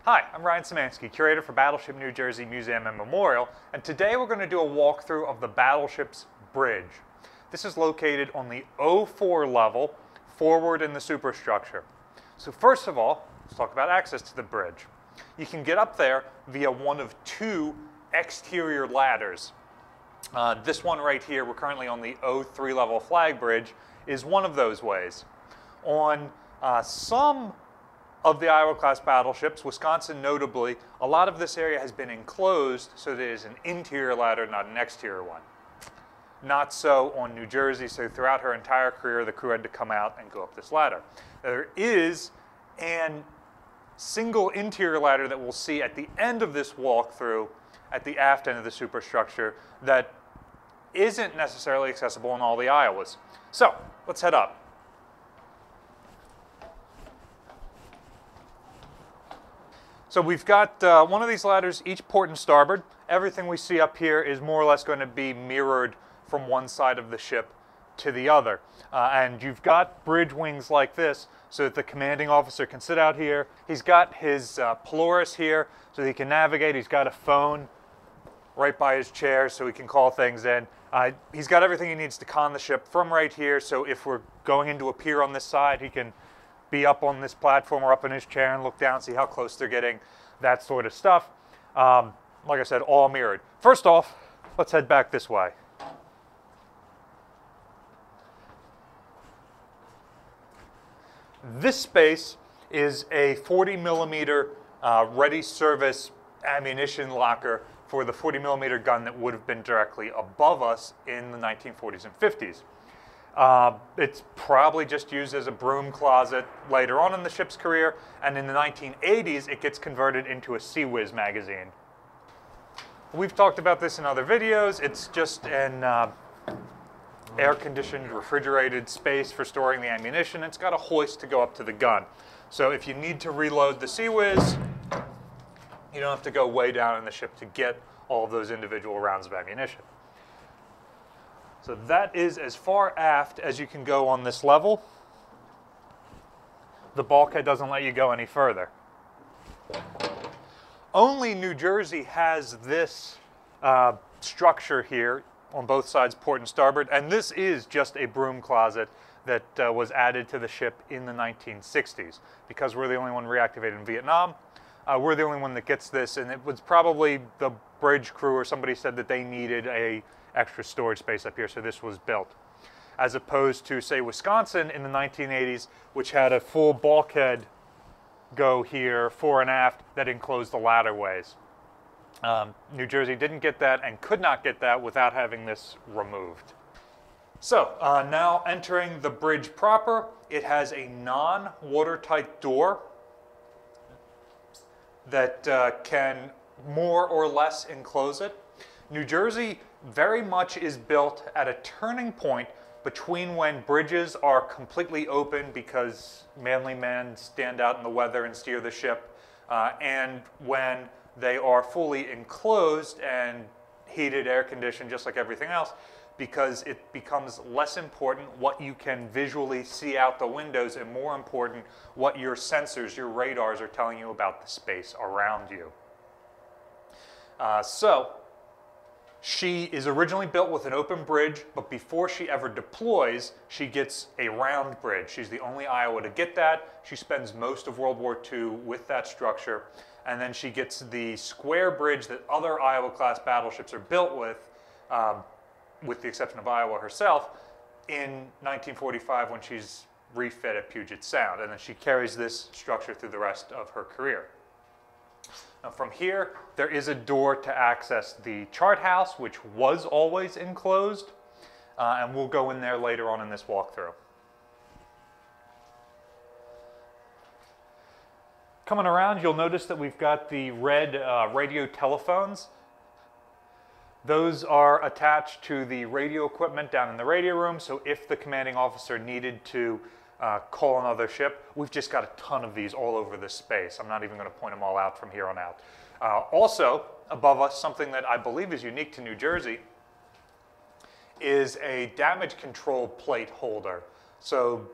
Hi, I'm Ryan Szymanski, curator for Battleship New Jersey Museum and Memorial, and today we're going to do a walkthrough of the Battleship's bridge. This is located on the 04 level, forward in the superstructure. So first of all, let's talk about access to the bridge. You can get up there via one of two exterior ladders. This one right here, we're currently on the 03 level flag bridge, is one of those ways. On some of the Iowa-class battleships, Wisconsin notably, a lot of this area has been enclosed, so there is an interior ladder, not an exterior one. Not so on New Jersey, so throughout her entire career, the crew had to come out and go up this ladder. There is a single interior ladder that we'll see at the end of this walkthrough, at the aft end of the superstructure, that isn't necessarily accessible in all the Iowas. So, let's head up. So we've got one of these ladders, each port and starboard. Everything we see up here is more or less going to be mirrored from one side of the ship to the other. And you've got bridge wings like this so that the commanding officer can sit out here. He's got his Polaris here so he can navigate. He's got a phone right by his chair so he can call things in. He's got everything he needs to con the ship from right here, so if we're going into a pier on this side, he can be up on this platform or up in his chair and look down, see how close they're getting, that sort of stuff. Like I said, all mirrored. First off, let's head back this way. This space is a 40 millimeter ready service ammunition locker for the 40 millimeter gun that would have been directly above us in the 1940s and 50s. It's probably just used as a broom closet later on in the ship's career, and in the 1980s it gets converted into a Sea Whiz magazine. We've talked about this in other videos. It's just an air-conditioned, refrigerated space for storing the ammunition. It's got a hoist to go up to the gun. So if you need to reload the Sea Whiz, you don't have to go way down in the ship to get all of those individual rounds of ammunition. So that is as far aft as you can go on this level. The bulkhead doesn't let you go any further. Only New Jersey has this structure here on both sides, port and starboard, and this is just a broom closet that was added to the ship in the 1960s. Because we're the only one reactivated in Vietnam, we're the only one that gets this, and it was probably the bridge crew or somebody said that they needed a extra storage space up here, so this was built. As opposed to, say, Wisconsin in the 1980s, which had a full bulkhead go here, fore and aft, that enclosed the ladderways. New Jersey didn't get that and could not get that without having this removed. So, now entering the bridge proper, it has a non-watertight door that can more or less enclose it. New Jersey very much is built at a turning point between when bridges are completely open because manly men stand out in the weather and steer the ship, and when they are fully enclosed and heated, air conditioned, just like everything else, because it becomes less important what you can visually see out the windows and more important what your sensors, your radars are telling you about the space around you. She is originally built with an open bridge, but before she ever deploys, she gets a round bridge. She's the only Iowa to get that. She spends most of World War II with that structure, and then she gets the square bridge that other Iowa-class battleships are built with the exception of Iowa herself, in 1945 when she's refit at Puget Sound, and then she carries this structure through the rest of her career. Now from here, there is a door to access the chart house, which was always enclosed, and we'll go in there later on in this walkthrough. Coming around, you'll notice that we've got the red radio telephones. Those are attached to the radio equipment down in the radio room, so if the commanding officer needed to call another ship, we've just got a ton of these all over this space. I'm not even going to point them all out from here on out. Also, above us, something that I believe is unique to New Jersey is a damage control plate holder. So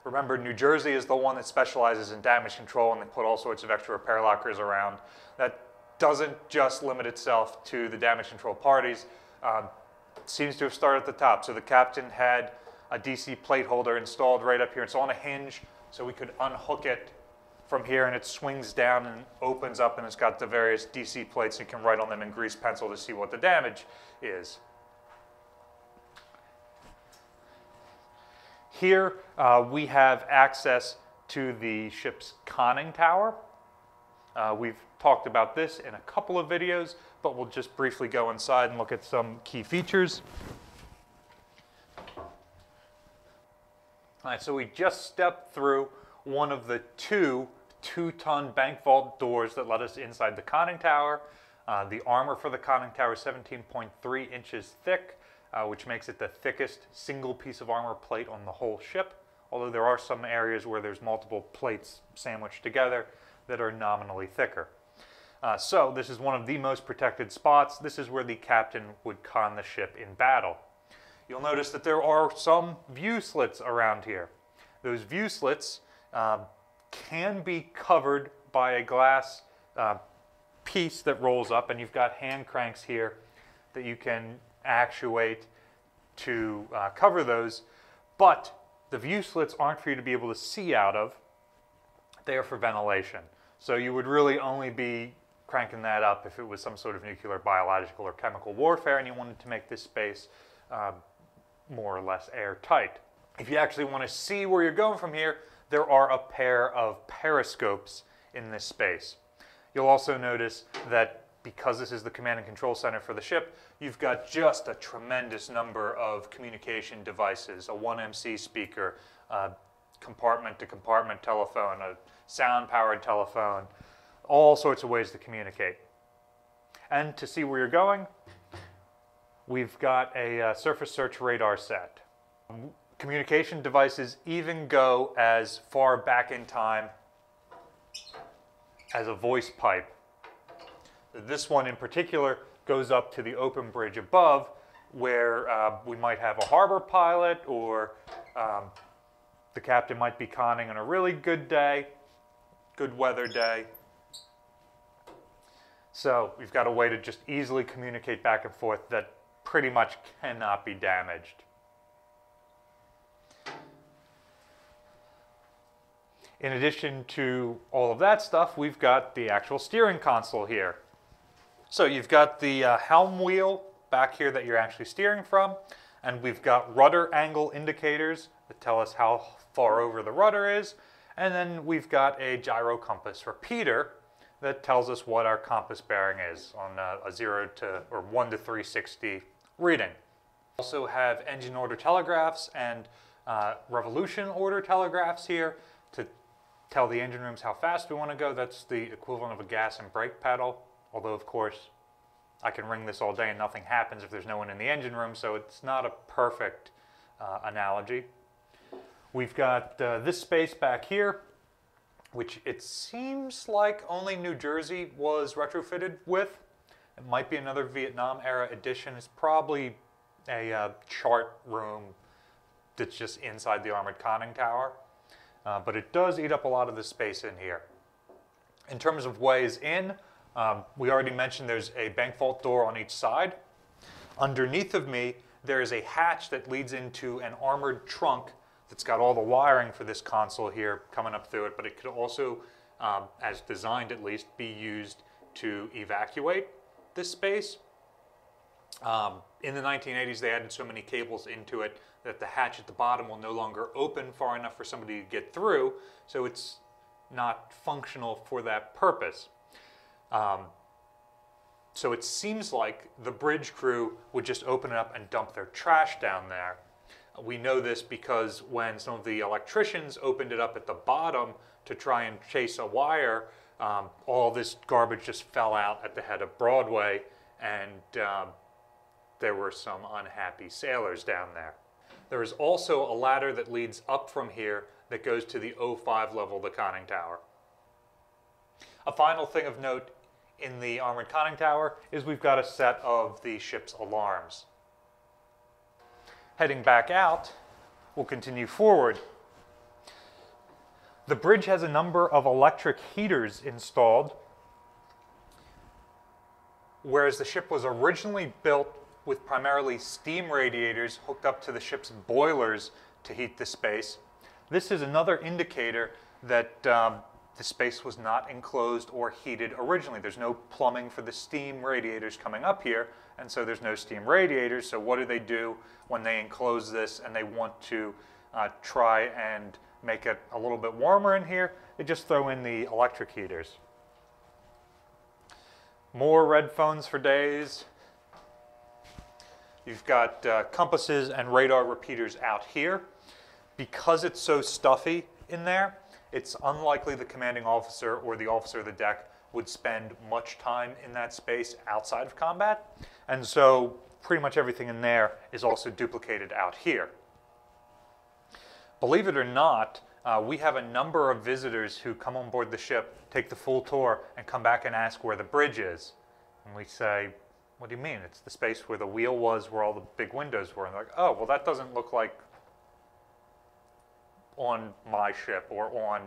Remember, New Jersey is the one that specializes in damage control, and they put all sorts of extra repair lockers around. That doesn't just limit itself to the damage control parties. Seems to have started at the top. So the captain had a DC plate holder installed right up here. It's on a hinge, so we could unhook it from here, and it swings down and opens up, and it's got the various DC plates. You can write on them in grease pencil to see what the damage is. Here we have access to the ship's conning tower. We've talked about this in a couple of videos, but we'll just briefly go inside and look at some key features. All right, so we just stepped through one of the two-ton bank vault doors that let us inside the conning tower. The armor for the conning tower is 17.3 inches thick, which makes it the thickest single piece of armor plate on the whole ship, although there are some areas where there's multiple plates sandwiched together that are nominally thicker. So this is one of the most protected spots. This is where the captain would con the ship in battle. You'll notice that there are some view slits around here. Those view slits can be covered by a glass piece that rolls up, and you've got hand cranks here that you can actuate to cover those, but the view slits aren't for you to be able to see out of. They are for ventilation. So you would really only be cranking that up if it was some sort of nuclear, biological, or chemical warfare and you wanted to make this space more or less airtight. If you actually want to see where you're going from here, there are a pair of periscopes in this space. You'll also notice that because this is the command and control center for the ship, you've got just a tremendous number of communication devices, a 1MC speaker, a compartment-to-compartment telephone, a sound-powered telephone, all sorts of ways to communicate. And to see where you're going, we've got a surface search radar set. Communication devices even go as far back in time as a voice pipe. This one in particular goes up to the open bridge above, where we might have a harbor pilot, or the captain might be conning on a really good day, good weather day. So we've got a way to just easily communicate back and forth that pretty much cannot be damaged. In addition to all of that stuff, we've got the actual steering console here. So you've got the helm wheel back here that you're actually steering from, and we've got rudder angle indicators that tell us how far over the rudder is, and then we've got a gyro compass repeater that tells us what our compass bearing is on a 1 to 360 reading. We also have engine order telegraphs and revolution order telegraphs here to tell the engine rooms how fast we want to go. That's the equivalent of a gas and brake pedal, although of course I can ring this all day and nothing happens if there's no one in the engine room, so it's not a perfect analogy. We've got this space back here, which it seems like only New Jersey was retrofitted with. It might be another Vietnam era edition. It's probably a chart room that's just inside the armored conning tower. But it does eat up a lot of the space in here. In terms of ways in, we already mentioned there's a bank vault door on each side. Underneath of me, there is a hatch that leads into an armored trunk that's got all the wiring for this console here coming up through it, but it could also, as designed at least, be used to evacuate this space. In the 1980s, they added so many cables into it that the hatch at the bottom will no longer open far enough for somebody to get through, so it's not functional for that purpose. So it seems like the bridge crew would just open it up and dump their trash down there. We know this because when some of the electricians opened it up at the bottom to try and chase a wire, all this garbage just fell out at the head of Broadway, and there were some unhappy sailors down there. There is also a ladder that leads up from here that goes to the 05 level of the conning tower. A final thing of note in the armored conning tower is we've got a set of the ship's alarms. Heading back out, we'll continue forward. The bridge has a number of electric heaters installed, whereas the ship was originally built with primarily steam radiators hooked up to the ship's boilers to heat the space. This is another indicator that the space was not enclosed or heated originally. There's no plumbing for the steam radiators coming up here, and so there's no steam radiators. So what do when they enclose this and they want to try and make it a little bit warmer in here? They just throw in the electric heaters. More red phones for days. You've got compasses and radar repeaters out here. Because it's so stuffy in there, it's unlikely the commanding officer or the officer of the deck would spend much time in that space outside of combat. And so pretty much everything in there is also duplicated out here. Believe it or not, we have a number of visitors who come on board the ship, take the full tour, and come back and ask where the bridge is. And we say, what do you mean? It's the space where the wheel was, where all the big windows were. And they're like, oh, well, that doesn't look like on my ship or on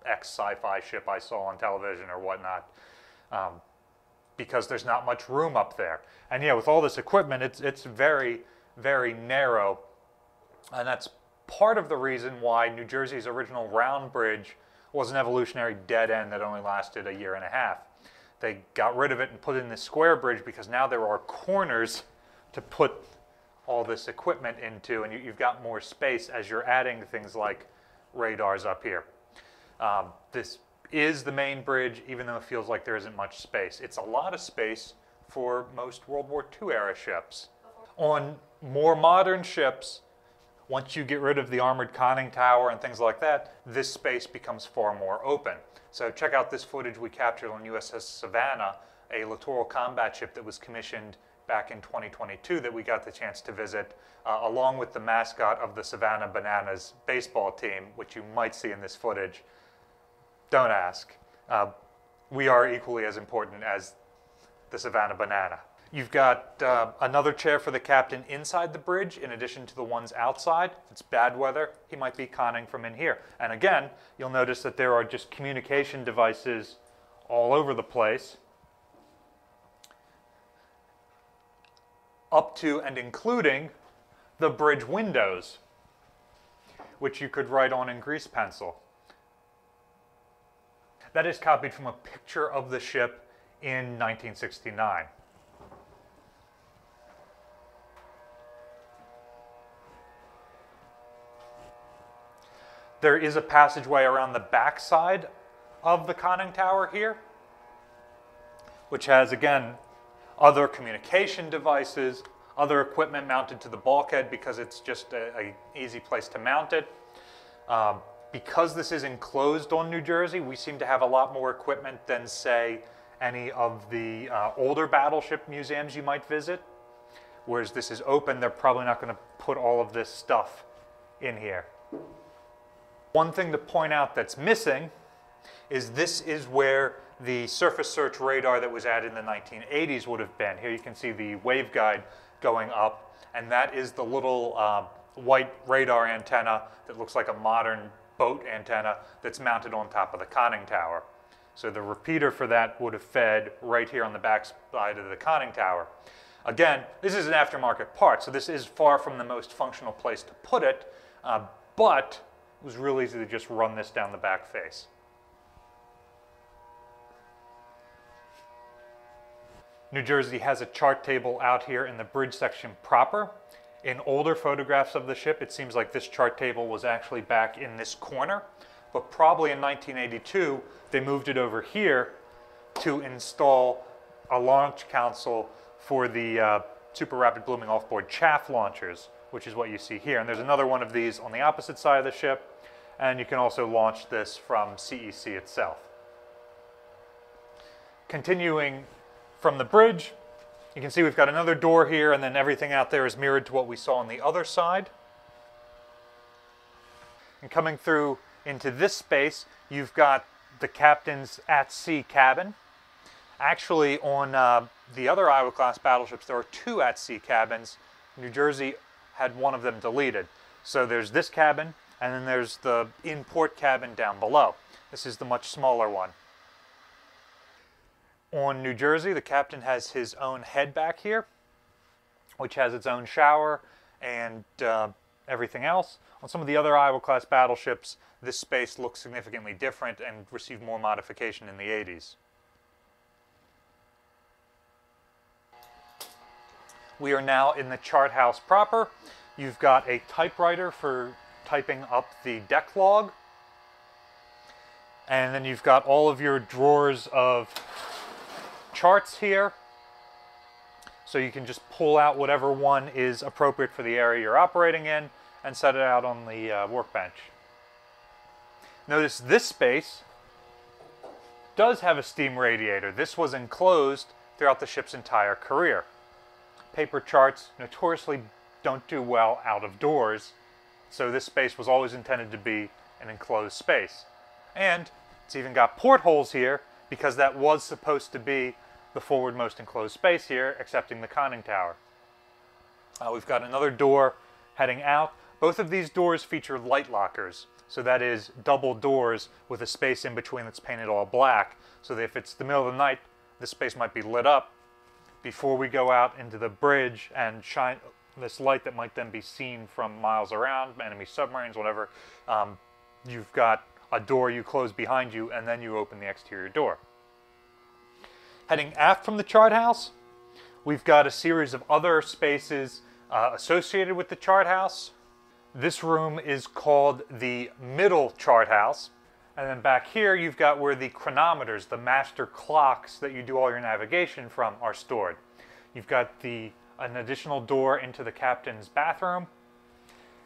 X sci-fi ship I saw on television or whatnot, because there's not much room up there. And yeah, with all this equipment, it's very, very narrow. And that's part of the reason why New Jersey's original round bridge was an evolutionary dead end that only lasted a year and a half. They got rid of it and put in this square bridge because now there are corners to put all this equipment into, and you've got more space as you're adding things like radars up here. This is the main bridge, even though it feels like there isn't much space. It's a lot of space for most World War II era ships. On more modern ships, once you get rid of the armored conning tower and things like that, this space becomes far more open. So check out this footage we captured on USS Savannah, a littoral combat ship that was commissioned back in 2022 that we got the chance to visit, along with the mascot of the Savannah Bananas baseball team, which you might see in this footage. Don't ask. We are equally as important as the Savannah Banana. You've got another chair for the captain inside the bridge in addition to the ones outside. If it's bad weather, he might be conning from in here. And again, you'll notice that there are just communication devices all over the place, up to and including the bridge windows, which you could write on in grease pencil. That is copied from a picture of the ship in 1969. There is a passageway around the back side of the conning tower here, which has, again, other communication devices, other equipment mounted to the bulkhead because it's just an easy place to mount it. Because this is enclosed on New Jersey, we seem to have a lot more equipment than, say, any of the older battleship museums you might visit. Whereas this is open, they're probably not going to put all of this stuff in here. One thing to point out that's missing is this is where the surface search radar that was added in the 1980s would have been. Here you can see the waveguide going up, and that is the little white radar antenna that looks like a modern boat antenna that's mounted on top of the conning tower. So the repeater for that would have fed right here on the back side of the conning tower. Again, this is an aftermarket part, so this is far from the most functional place to put it, but it was real easy to just run this down the back face. New Jersey has a chart table out here in the bridge section proper. In older photographs of the ship, it seems like this chart table was actually back in this corner, but probably in 1982, they moved it over here to install a launch console for the super rapid blooming offboard chaff launchers, which is what you see here. And there's another one of these on the opposite side of the ship, and you can also launch this from CEC itself. Continuing from the bridge, you can see we've got another door here, and then everything out there is mirrored to what we saw on the other side. And coming through into this space, you've got the captain's at-sea cabin. Actually, on the other Iowa-class battleships, there are 2 at-sea cabins. New Jersey had one of them deleted. So there's this cabin, And then there's the in-port cabin down below. This is the much smaller one. On New Jersey, the captain has his own head back here, which has its own shower and everything else. On some of the other Iowa-class battleships, this space looks significantly different and received more modification in the 80s. We are now in the chart house proper. You've got a typewriter for typing up the deck log. And then you've got all of your drawers of charts here. So you can just pull out whatever one is appropriate for the area you're operating in and set it out on the workbench. Notice this space does have a steam radiator. This was enclosed throughout the ship's entire career. Paper charts notoriously don't do well out of doors, so this space was always intended to be an enclosed space. And it's even got portholes here because that was supposed to be the forwardmost enclosed space here, excepting the conning tower. We've got another door heading out. Both of these doors feature light lockers, so that is double doors with a space in between that's painted all black, so that if it's the middle of the night, this space might be lit up before we go out into the bridge and shine this light that might then be seen from miles around, enemy submarines, whatever. You've got a door you close behind you, and then you open the exterior door. Heading aft from the chart house, we've got a series of other spaces associated with the chart house. This room is called the middle chart house. And then back here, you've got where the chronometers, the master clocks that you do all your navigation from, are stored. You've got an additional door into the captain's bathroom.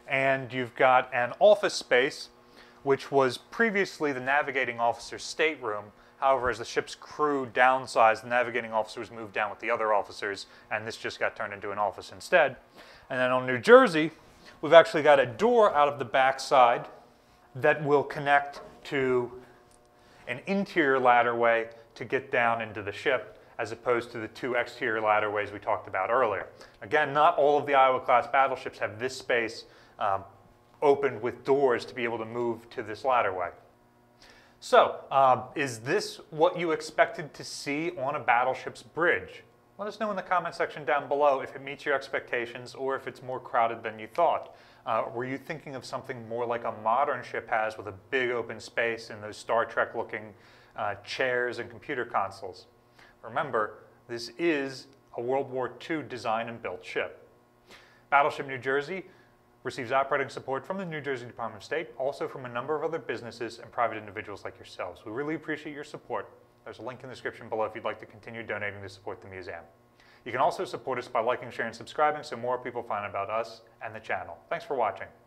And you've got an office space, which was previously the navigating officer's stateroom. However, as the ship's crew downsized, the navigating officers moved down with the other officers, and this just got turned into an office instead. And then on New Jersey, we've actually got a door out of the backside that will connect to an interior ladderway to get down into the ship, as opposed to the two exterior ladderways we talked about earlier. Again, not all of the Iowa-class battleships have this space opened with doors to be able to move to this ladderway. So, is this what you expected to see on a battleship's bridge? Let us know in the comment section down below if it meets your expectations or if it's more crowded than you thought. Were you thinking of something more like a modern ship has, with a big open space and those Star Trek looking chairs and computer consoles? Remember, this is a World War II design and built ship. Battleship New Jersey receives operating support from the New Jersey Department of State, also from a number of other businesses and private individuals like yourselves. We really appreciate your support. There's a link in the description below if you'd like to continue donating to support the museum. You can also support us by liking, sharing, and subscribing so more people find out about us and the channel. Thanks for watching.